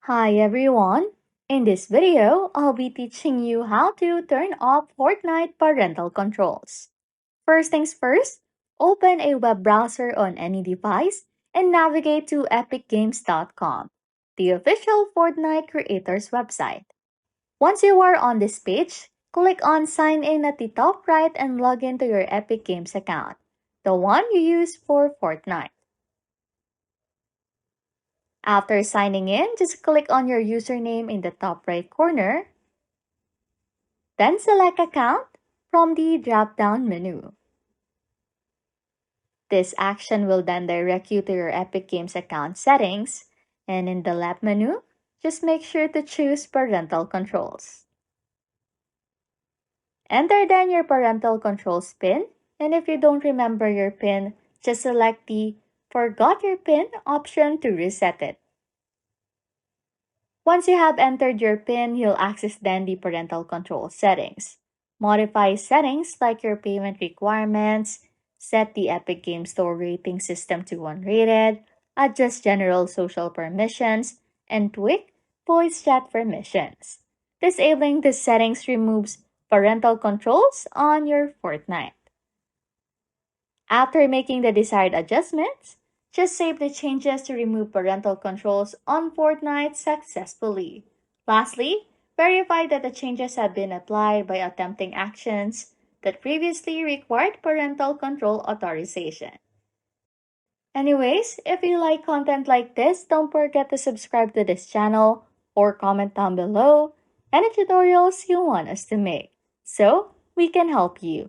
Hi everyone! In this video, I'll be teaching you how to turn off Fortnite parental controls. First things first, open a web browser on any device and navigate to epicgames.com, the official Fortnite creators website. Once you are on this page, click on Sign In at the top right and log into your Epic Games account, the one you use for Fortnite. After signing in, just click on your username in the top right corner, then select Account from the drop-down menu. This action will then direct you to your Epic Games account settings, and in the left menu, just make sure to choose Parental Controls. Enter then your parental controls PIN, and if you don't remember your PIN, just select the Forgot Your PIN option to reset it. Once you have entered your PIN, you'll access then the parental control settings. Modify settings like your payment requirements, set the Epic Games Store rating system to unrated, adjust general social permissions, and tweak voice chat permissions. Disabling these settings removes parental controls on your Fortnite. After making the desired adjustments, just save the changes to remove parental controls on Fortnite successfully. Lastly, verify that the changes have been applied by attempting actions that previously required parental control authorization. Anyways, if you like content like this, don't forget to subscribe to this channel or comment down below any tutorials you want us to make so we can help you.